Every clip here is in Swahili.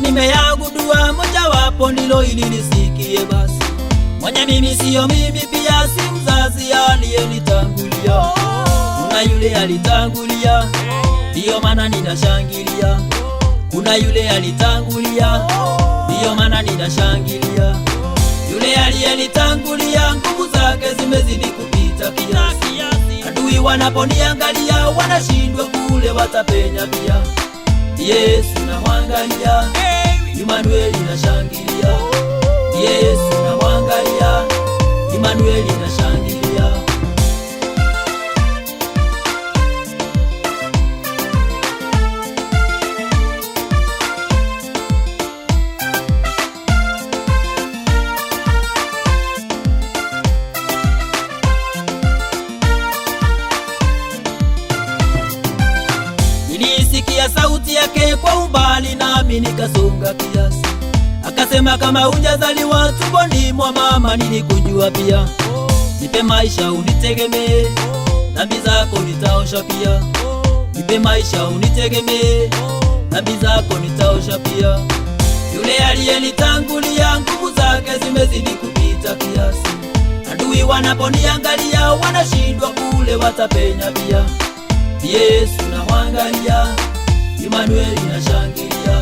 nimeyagundua, moja wapo ndilo ili nisikie basi. Mwenye mimi siyo mimi, pia si mzazi aliyenitangulia. Kuna yule alitangulia, ndiyo maana ninashangilia. Kuna yule alitangulia, ndiyo maana ninashangilia. Yule aliyenitangulia, nguvu zake zimezidi kupita kiasi. Adui wanaponiangalia, wanashindwa kule watapenya pia. Yesu namwangalia, Immanueli nashangilia. Yesu namwangalia, Immanueli nashangilia. Nilisikia sauti yake kwa umbali, nami nikasonga kiasi. Akasema, kama hujazaliwa tumboni mwa mama nilikujua pia. Nipe maisha unitegemee, dhambi zako nitaosha pia. Nipe maisha unitegemee, dhambi zako nitaosha pia. Yule aliyenitangulia, nguvu zake zimezidi kupita kiasi. Adui wanaponiangalia, wanashindwa kule watapenya pia. Yesu namwangalia, Immanueli nashangilia.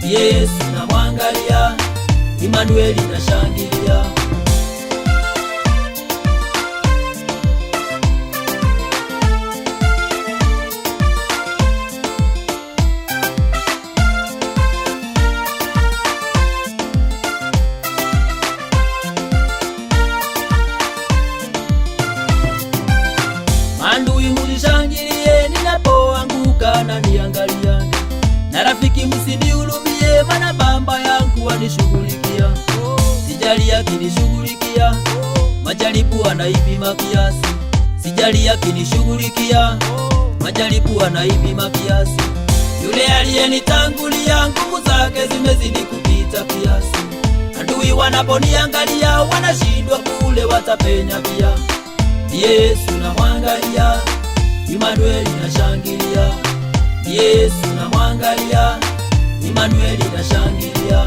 Yesu namwangalia, Immanueli nashangilia. Maadui munishangilie, ninapoanguka na niangalia. Na rafiki msinihurumie, maana baba yangu anishughulikia. Sijali akinishughulikia, majaribu anaipima kiasi. Sijali akinishughulikia, majaribu anaipima kiasi. Yule aliyenitangulia, nguvu zake zimezidi kupita kiasi. Adui wanaponiangalia, wanashindwa kule watapenya pia. Yesu namwangalia, Immanueli nashangilia. Yesu namwangalia, Immanueli nashangilia.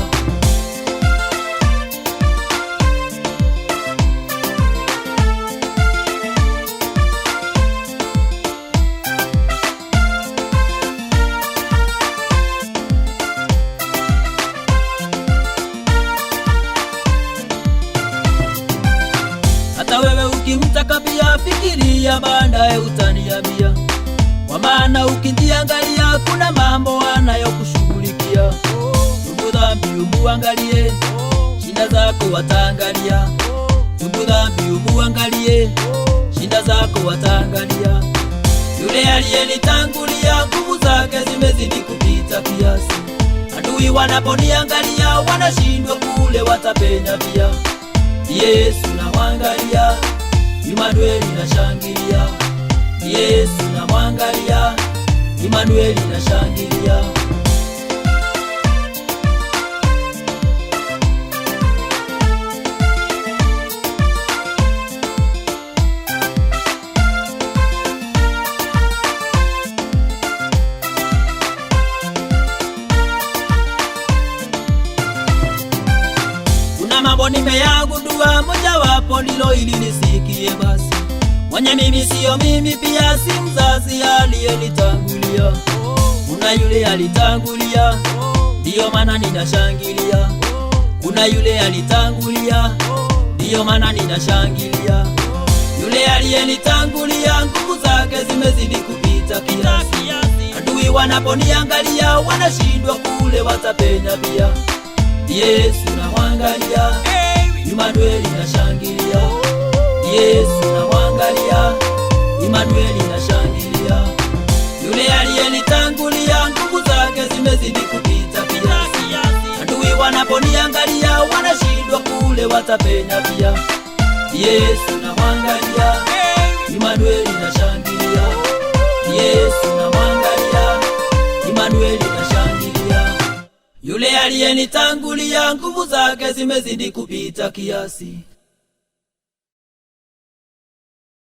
Hata wewe ukimtaka pia, fikiria baadaye utaniambia. Kwa maana ukijiangalia, kuna mambo anayokushughulikia. Tubu dhambi umuangalie, shida zako wataangalia. Tubu dhambi umuangalie, shida zako wataangalia. Yule aliyenitangulia, nguvu zake zimezidi kupita kiasi. Adui wanaponiangalia, wanashindwa kule watapenya pia. Yesu namwangalia, Immanueli nashangilia. Yesu namwangalia, Immanueli nashangilia. Kuna mambo nimeyagundua, moja wapo ndilo ili nisikie basi. Mwenye mimi siyo mimi, pia si mzazi aliyenitangulia. Kuna yule alitangulia, ndiyo maana ninashangilia. Kuna yule alitangulia, ndiyo maana ninashangilia. Yule aliyenitangulia, nguvu zake zimezidi kupita kiasi. Adui wanaponiangalia, wanashindwa kule watapenya pia. Yesu namwangalia, Immanueli nashangilia. Yesu namwangalia, Immanueli nashangilia. Yule aliyenitangulia, nguvu zake zimezidi kupita kiasi. Adui wanaponiangalia, wanashindwa kule watapenya pia. Yesu namwangalia, Immanueli nashangilia. Yesu namwangalia, Immanueli nashangilia. Yule aliyenitangulia, nguvu zake zimezidi kupita kiasi.